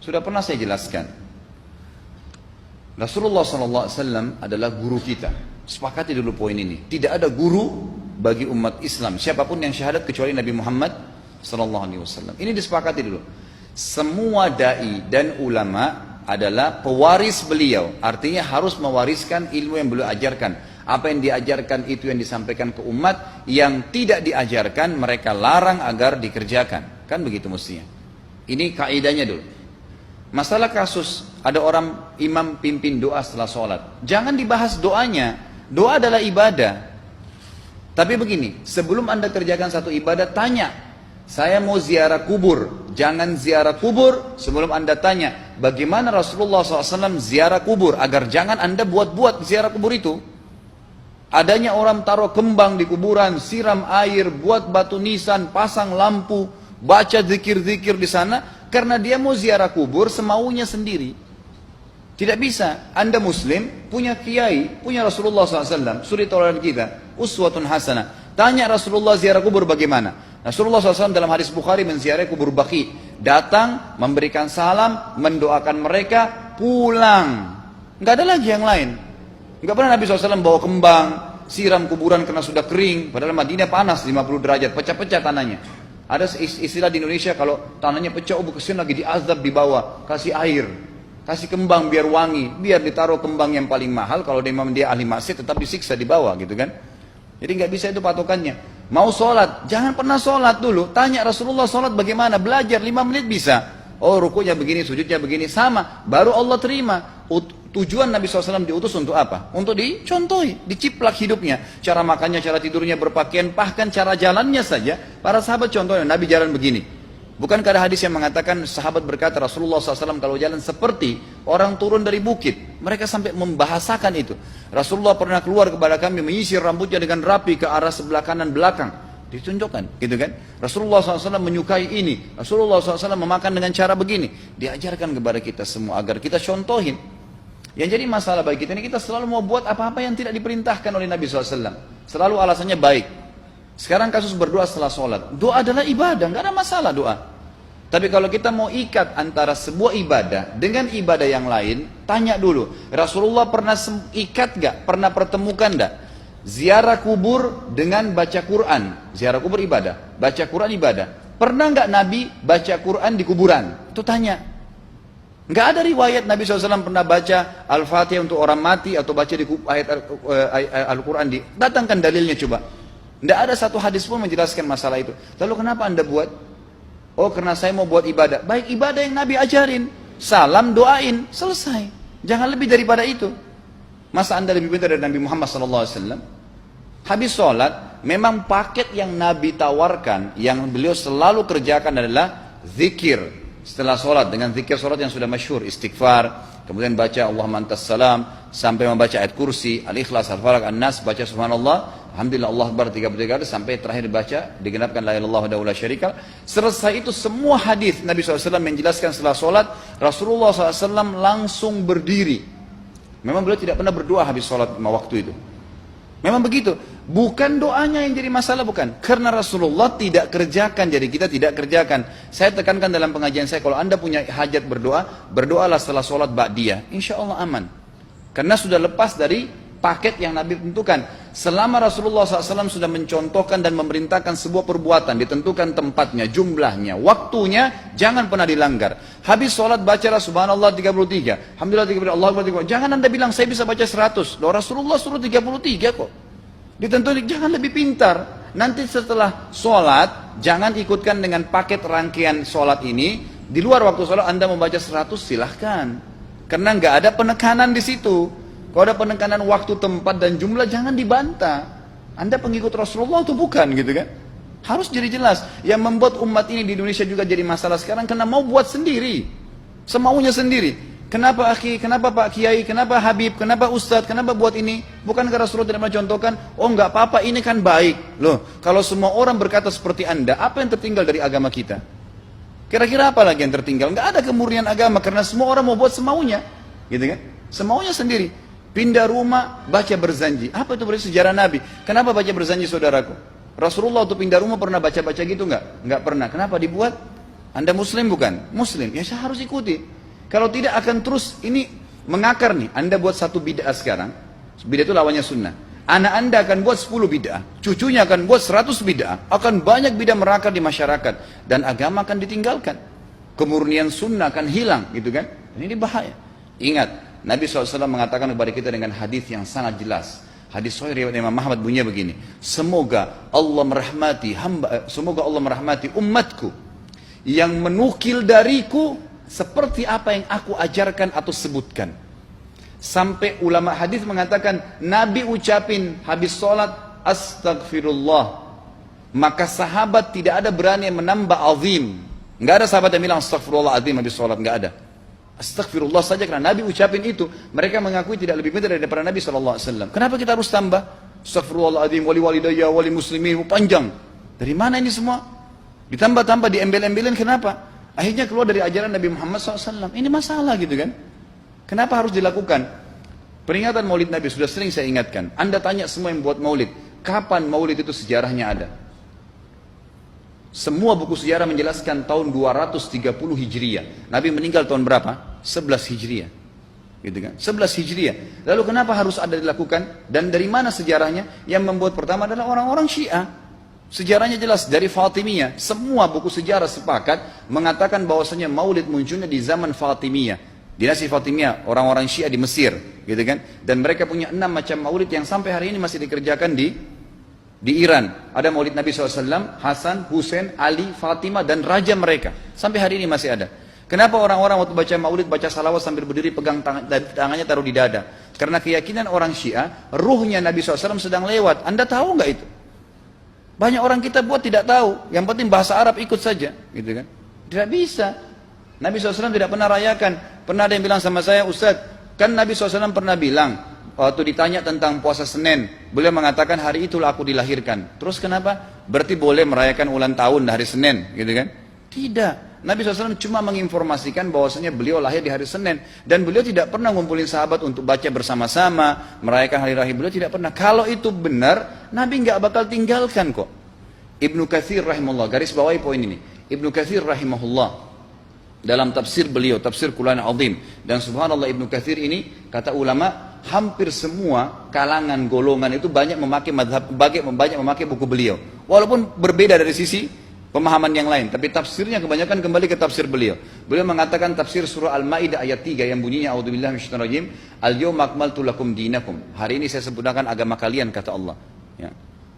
Sudah pernah saya jelaskan. Rasulullah SAW adalah guru kita. Sepakati dulu poin ini. Tidak ada guru bagi umat Islam siapapun yang syahadat kecuali Nabi Muhammad SAW. Ini disepakati dulu. Semua dai dan ulama adalah pewaris beliau. Artinya harus mewariskan ilmu yang beliau ajarkan. Apa yang diajarkan itu yang disampaikan ke umat. Yang tidak diajarkan mereka larang agar dikerjakan. Kan begitu mestinya. Ini kaidahnya dulu. Masalah kasus ada orang imam pimpin doa setelah sholat. Jangan dibahas doanya. Doa adalah ibadah. Tapi begini, sebelum anda kerjakan satu ibadah, tanya. Saya mau ziarah kubur. Jangan ziarah kubur sebelum anda tanya. Bagaimana Rasulullah SAW ziarah kubur. Agar jangan anda buat-buat ziarah kubur itu. Adanya orang taruh kembang di kuburan, siram air, buat batu nisan, pasang lampu, baca zikir-zikir di sana. Karena dia mau ziarah kubur semaunya sendiri. Tidak bisa. Anda muslim, punya kiai, punya Rasulullah SAW. Suri tauladan kita. Uswatun hasanah. Tanya Rasulullah ziarah kubur bagaimana. Rasulullah SAW dalam hadis Bukhari menziarahi kubur Baqi. Datang, memberikan salam, mendoakan mereka, pulang. Nggak ada lagi yang lain. Nggak pernah Nabi SAW bawa kembang, siram kuburan karena sudah kering. Padahal Madinah panas 50 derajat, pecah-pecah tanahnya. Ada istilah di Indonesia kalau tanahnya pecah, kesian lagi diazab di bawah, kasih air, kasih kembang biar wangi, biar ditaruh kembang yang paling mahal. Kalau dia ahli maksiat tetap disiksa di bawah gitu kan. Jadi nggak bisa itu patokannya. Mau sholat, jangan pernah sholat dulu. Tanya Rasulullah sholat bagaimana, belajar 5 menit bisa. Oh rukunya begini, sujudnya begini, sama. Baru Allah terima. Tujuan Nabi SAW diutus untuk apa? Untuk dicontohi, diciplak hidupnya. Cara makannya, cara tidurnya, berpakaian, bahkan cara jalannya saja. Para sahabat contohnya, Nabi jalan begini. Bukankah ada hadis yang mengatakan sahabat berkata Rasulullah SAW kalau jalan seperti orang turun dari bukit. Mereka sampai membahasakan itu. Rasulullah pernah keluar kepada kami menyisir rambutnya dengan rapi ke arah sebelah kanan belakang. Ditunjukkan, gitu kan? Rasulullah SAW menyukai ini. Rasulullah SAW memakan dengan cara begini. Diajarkan kepada kita semua agar kita contohin. Yang jadi masalah bagi kita ini, kita selalu mau buat apa-apa yang tidak diperintahkan oleh Nabi SAW. Selalu alasannya baik. Sekarang kasus berdoa setelah sholat. Doa adalah ibadah, nggak ada masalah doa. Tapi kalau kita mau ikat antara sebuah ibadah dengan ibadah yang lain, tanya dulu. Rasulullah pernah ikat nggak? Pernah pertemukan nggak? Ziarah kubur dengan baca Quran. Ziarah kubur ibadah, baca Quran ibadah. Pernah nggak Nabi baca Quran di kuburan? Itu tanya. Nggak ada riwayat Nabi SAW pernah baca Al-Fatihah untuk orang mati atau baca di ayat Al-Quran. Datangkan dalilnya coba. Nggak ada satu hadis pun menjelaskan masalah itu. Lalu kenapa anda buat? Oh karena saya mau buat ibadah. Baik ibadah yang Nabi ajarin. Salam doain, selesai. Jangan lebih daripada itu. Masa anda lebih pintar dari Nabi Muhammad SAW? Habis sholat, memang paket yang Nabi tawarkan, yang beliau selalu kerjakan adalah zikir. Setelah sholat dengan zikir sholat yang sudah masyhur, istighfar, kemudian baca Allahumma antas salam, sampai membaca ayat kursi, al-ikhlas, al-falaq, an-nas, baca subhanallah, alhamdulillah, Allah akbar 33 kali, sampai terakhir baca digenapkan la ilaha illallah wahdahu la syarika lah. Selesai itu semua hadis Nabi SAW menjelaskan setelah sholat, Rasulullah SAW langsung berdiri. Memang beliau tidak pernah berdoa habis sholat 5 waktu itu. Memang begitu. Bukan doanya yang jadi masalah, bukan. Karena Rasulullah tidak kerjakan, jadi kita tidak kerjakan. Saya tekankan dalam pengajian saya, kalau anda punya hajat berdoa, berdoalah setelah sholat ba'diyah. Insya Allah aman. Karena sudah lepas dari paket yang Nabi tentukan. Selama Rasulullah SAW sudah mencontohkan dan memerintahkan sebuah perbuatan, ditentukan tempatnya, jumlahnya, waktunya, jangan pernah dilanggar. Habis sholat bacalah subhanallah 33, alhamdulillah 33, Allah akbar 33. Jangan anda bilang saya bisa baca 100. Loh Rasulullah suruh 33 kok. Ditentukan, jangan lebih pintar. Nanti setelah sholat, jangan ikutkan dengan paket rangkaian sholat ini. Di luar waktu sholat anda membaca 100 silahkan. Karena nggak ada penekanan di situ. Kalau ada penekanan waktu, tempat, dan jumlah, jangan dibantah. Anda pengikut Rasulullah atau bukan gitu kan? Harus jadi jelas. Yang membuat umat ini di Indonesia juga jadi masalah sekarang karena mau buat sendiri. Semaunya sendiri. Kenapa akhi, kenapa Pak Kiai, kenapa Habib, kenapa Ustadz, kenapa buat ini? Bukankah Rasulullah tidak mencontohkan? Oh enggak apa-apa, ini kan baik. Loh, kalau semua orang berkata seperti Anda, apa yang tertinggal dari agama kita? Kira-kira apa lagi yang tertinggal? Enggak ada kemurnian agama karena semua orang mau buat semaunya. Gitu kan? Semaunya sendiri. Pindah rumah, baca berzanji. Apa itu berarti sejarah Nabi? Kenapa baca berzanji saudaraku? Rasulullah waktu pindah rumah pernah baca-baca gitu enggak? Enggak pernah. Kenapa dibuat? Anda muslim bukan? Muslim, ya saya harus ikuti. Kalau tidak akan terus ini mengakar nih. Anda buat satu bid'ah sekarang, bid'ah itu lawannya sunnah. Anak Anda akan buat 10 bid'ah, cucunya akan buat 100 bid'ah, akan banyak bid'ah merakar di masyarakat, dan agama akan ditinggalkan. Kemurnian sunnah akan hilang, gitu kan? Ini bahaya. Ingat, Nabi SAW mengatakan kepada kita dengan hadis yang sangat jelas. Hadis sahih riwayat Imam Ahmad bunyinya begini. Semoga Allah merahmati umatku yang menukil dariku seperti apa yang aku ajarkan atau sebutkan. Sampai ulama hadis mengatakan Nabi ucapin habis sholat astagfirullah, maka sahabat tidak ada berani yang menambah azim. Nggak ada sahabat yang bilang astagfirullah azim habis sholat, nggak ada. Astagfirullah saja karena Nabi ucapin itu. Mereka mengakui tidak lebih pintar daripada Nabi SAW. Kenapa kita harus tambah astagfirullahaladzim, wali walidayya, wali muslimin, panjang. Dari mana ini semua? Ditambah-tambah, diembel-embelin, kenapa? Akhirnya keluar dari ajaran Nabi Muhammad SAW. Ini masalah gitu kan? Kenapa harus dilakukan? Peringatan maulid Nabi sudah sering saya ingatkan. Anda tanya semua yang buat maulid, kapan maulid itu sejarahnya ada? Semua buku sejarah menjelaskan tahun 230 Hijriah. Nabi meninggal tahun berapa? 11 Hijriah. Gitu kan? 11 Hijriah. Lalu kenapa harus ada dilakukan? Dan dari mana sejarahnya? Yang membuat pertama adalah orang-orang Syiah. Sejarahnya jelas dari Fatimiyah. Semua buku sejarah sepakat mengatakan bahwasanya maulid munculnya di zaman Fatimiyah. Dinasti Fatimiyah, orang-orang Syiah di Mesir, gitu kan? Dan mereka punya 6 macam maulid yang sampai hari ini masih dikerjakan di Iran. Ada maulid Nabi SAW, Hasan, Husain, Ali, Fatimah, dan raja mereka. Sampai hari ini masih ada. Kenapa orang-orang waktu baca maulid, baca salawat sambil berdiri pegang tangannya taruh di dada? Karena keyakinan orang Syiah, ruhnya Nabi SAW sedang lewat. Anda tahu nggak itu? Banyak orang kita buat tidak tahu. Yang penting bahasa Arab ikut saja, gitu kan? Tidak bisa. Nabi SAW tidak pernah rayakan. Pernah ada yang bilang sama saya, Ustaz, kan Nabi SAW pernah bilang, waktu ditanya tentang puasa Senin, beliau mengatakan hari itulah aku dilahirkan. Terus kenapa? Berarti boleh merayakan ulang tahun hari Senin, gitu kan? Tidak. Nabi SAW cuma menginformasikan bahwasanya beliau lahir di hari Senin. Dan beliau tidak pernah ngumpulin sahabat untuk baca bersama-sama, merayakan hari raya. Beliau tidak pernah. Kalau itu benar, Nabi nggak bakal tinggalkan kok. Ibnu Katsir rahimahullah, garis bawahi poin ini. Ibnu Katsir rahimahullah, dalam tafsir beliau, tafsir Quran Azim. Dan subhanallah Ibnu Katsir ini, kata ulama, hampir semua kalangan golongan itu banyak memakai banyak memakai buku beliau. Walaupun berbeda dari sisi pemahaman yang lain, tapi tafsirnya kebanyakan kembali ke tafsir beliau. Beliau mengatakan tafsir surah Al-Maidah ayat 3 yang bunyinya a'udzubillahi minasyaitonir rajim, al-yawma akmaltu lakum dinakum. Hari ini saya sempurnakan agama kalian, kata Allah. Ya.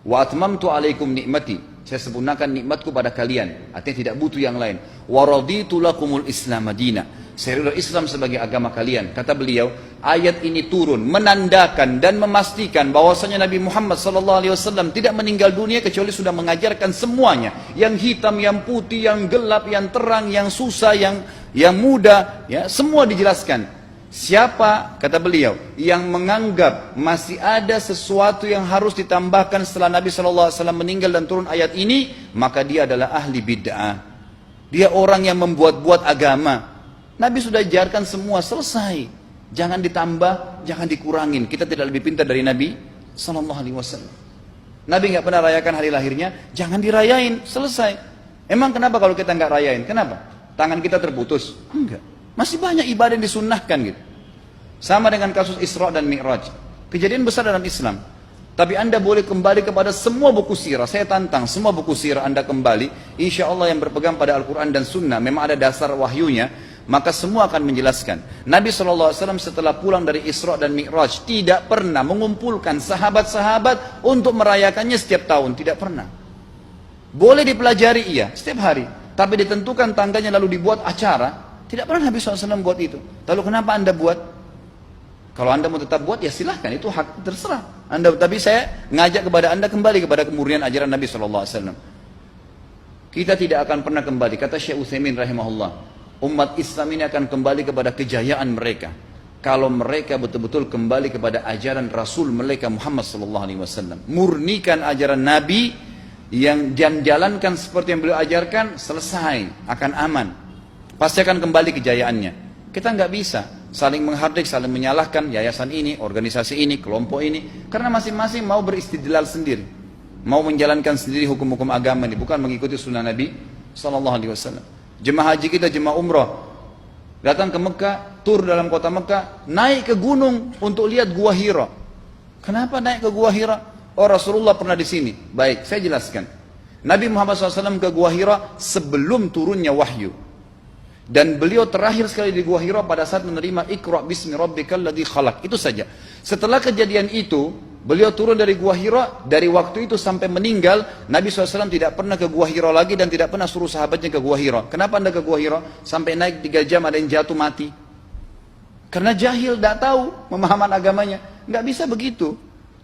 Wa atmamtu alaikum nikmati. Saya sempurnakan nikmatku pada kalian. Artinya tidak butuh yang lain. Wa raditu lakumul Islam madina. Saya ridha Islam sebagai agama kalian. Kata beliau, ayat ini turun menandakan dan memastikan bahwasanya Nabi Muhammad SAW tidak meninggal dunia kecuali sudah mengajarkan semuanya. Yang hitam, yang putih, yang gelap, yang terang, yang susah, yang muda, ya, semua dijelaskan. Siapa, kata beliau, yang menganggap masih ada sesuatu yang harus ditambahkan setelah Nabi SAW meninggal dan turun ayat ini, maka dia adalah ahli bid'ah. Dia orang yang membuat-buat agama. Nabi sudah ajarkan semua, selesai. Jangan ditambah, jangan dikurangin. Kita tidak lebih pintar dari Nabi SAW. Nabi nggak pernah rayakan hari lahirnya, jangan dirayain, selesai. Emang kenapa kalau kita nggak rayain? Kenapa? Tangan kita terputus? Enggak. Masih banyak ibadah yang disunnahkan gitu. Sama dengan kasus Isra dan Mi'raj. Kejadian besar dalam Islam. Tapi Anda boleh kembali kepada semua buku sirah. Saya tantang semua buku sirah Anda kembali. Insya Allah yang berpegang pada Al-Quran dan Sunnah. Memang ada dasar wahyunya. Maka semua akan menjelaskan. Nabi SAW setelah pulang dari Isra dan Mi'raj tidak pernah mengumpulkan sahabat-sahabat untuk merayakannya setiap tahun. Tidak pernah. Boleh dipelajari iya, setiap hari. Tapi ditentukan tanggalnya lalu dibuat acara. Tidak pernah Nabi SAW buat itu. Lalu kenapa Anda buat? Kalau Anda mau tetap buat, ya silahkan. Itu hak terserah Anda. Tapi saya ngajak kepada Anda kembali kepada kemurnian ajaran Nabi SAW. Kita tidak akan pernah kembali. Kata Syekh Utsaimin rahimahullah, umat Islam ini akan kembali kepada kejayaan mereka kalau mereka betul-betul kembali kepada ajaran Rasul mereka Muhammad SAW. Murnikan ajaran Nabi yang jalankan seperti yang beliau ajarkan, selesai, akan aman. Pasti akan kembali kejayaannya. Kita nggak bisa saling menghardik, saling menyalahkan yayasan ini, organisasi ini, kelompok ini, karena masing-masing mau beristidlal sendiri, mau menjalankan sendiri hukum-hukum agama ini, bukan mengikuti sunnah Nabi SAW. Jemaah haji kita, jemaah umrah, datang ke Mekah, tur dalam kota Mekah, naik ke gunung untuk lihat Gua Hira. Kenapa naik ke Gua Hira? Oh, Rasulullah pernah di sini. Baik, saya jelaskan. Nabi Muhammad SAW ke Gua Hira sebelum turunnya wahyu. Dan beliau terakhir sekali di Gua Hira pada saat menerima Iqra bismi rabbikal ladzi khalaq. Itu saja. Setelah kejadian itu, beliau turun dari Gua Hira. Dari waktu itu sampai meninggal, Nabi SAW tidak pernah ke Gua Hira lagi dan tidak pernah suruh sahabatnya ke Gua Hira. Kenapa anda ke Gua Hira? Sampai naik 3 jam ada yang jatuh mati. Karena jahil, tidak tahu pemahaman agamanya. Nggak bisa begitu.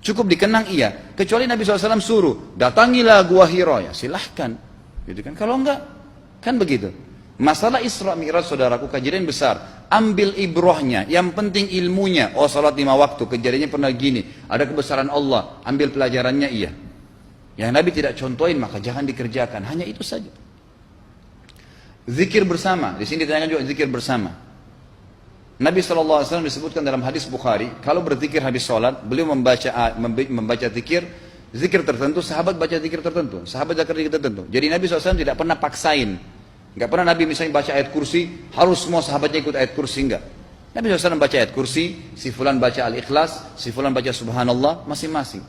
Cukup dikenang iya. Kecuali Nabi SAW suruh, datangilah Gua Hira. Ya silahkan. Gitu kan? Kalau enggak, kan begitu. Masalah Isra Mi'raj, saudaraku, kejadian besar. Ambil ibrahnya, yang penting ilmunya. Oh, salat 5 waktu, kejadiannya pernah gini. Ada kebesaran Allah, ambil pelajarannya, iya. Yang Nabi tidak contohin, maka jangan dikerjakan. Hanya itu saja. Zikir bersama, di sini ditanyakan juga zikir bersama. Nabi SAW disebutkan dalam hadis Bukhari, kalau berzikir habis sholat, beliau membaca zikir tertentu, sahabat baca zikir tertentu, sahabat baca zikir tertentu. Jadi Nabi SAW tidak pernah paksain. Enggak pernah Nabi misalnya baca ayat kursi, harus semua sahabatnya ikut ayat kursi, enggak. Nabi SAW baca ayat kursi, si fulan baca al-ikhlas, si fulan baca subhanallah, masing-masing.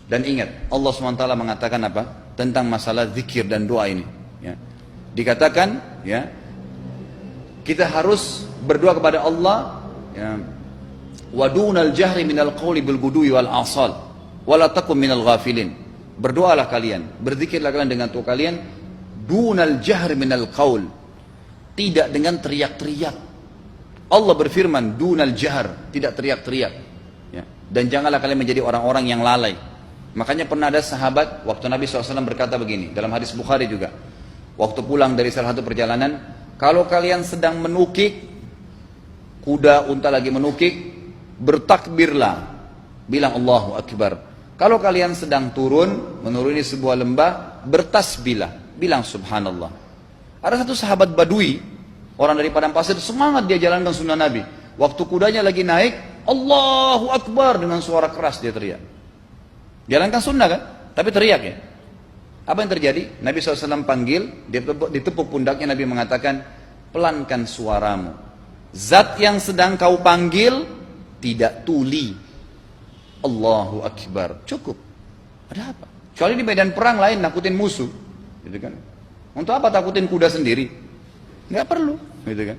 Dan ingat, Allah SWT mengatakan apa? Tentang masalah zikir dan doa ini. Ya. Dikatakan, ya, kita harus berdoa kepada Allah, ya, wadunal jahri minal qawli bil gudui wal asal, wala takum minal ghafilin. Berdoalah kalian, berzikirlah kalian dengan doa kalian, dunal jahr minal qaul, tidak dengan teriak-teriak. Allah berfirman dunal jahr, tidak teriak-teriak, ya. Dan janganlah kalian menjadi orang-orang yang lalai. Makanya pernah ada sahabat, waktu Nabi SAW berkata begini, dalam hadis Bukhari juga, waktu pulang dari salah satu perjalanan, kalau kalian sedang menukik, kuda, unta lagi menukik, bertakbirlah, bilang Allahu Akbar. Kalau kalian sedang turun, menuruni sebuah lembah, bertasbihlah, bilang subhanallah. Ada satu sahabat badui, orang dari padang pasir, semangat dia jalankan sunnah Nabi. Waktu kudanya lagi naik, Allahu Akbar, dengan suara keras dia teriak. Jalankan sunnah kan? Tapi teriak ya. Apa yang terjadi? Nabi SAW panggil, ditepuk pundaknya, Nabi mengatakan, pelankan suaramu. Zat yang sedang kau panggil tidak tuli. Allahu Akbar. Cukup. Ada apa? Kecuali di medan perang lain nakutin musuh. Gitu kan? Untuk apa takutin kuda sendiri? Nggak perlu, gitu kan?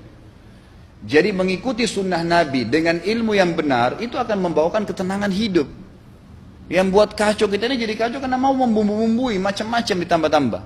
Jadi mengikuti sunnah Nabi dengan ilmu yang benar itu akan membawakan ketenangan hidup. Yang buat kacau kita ini jadi kacau karena mau membumbu-bumbui macam-macam ditambah-tambah.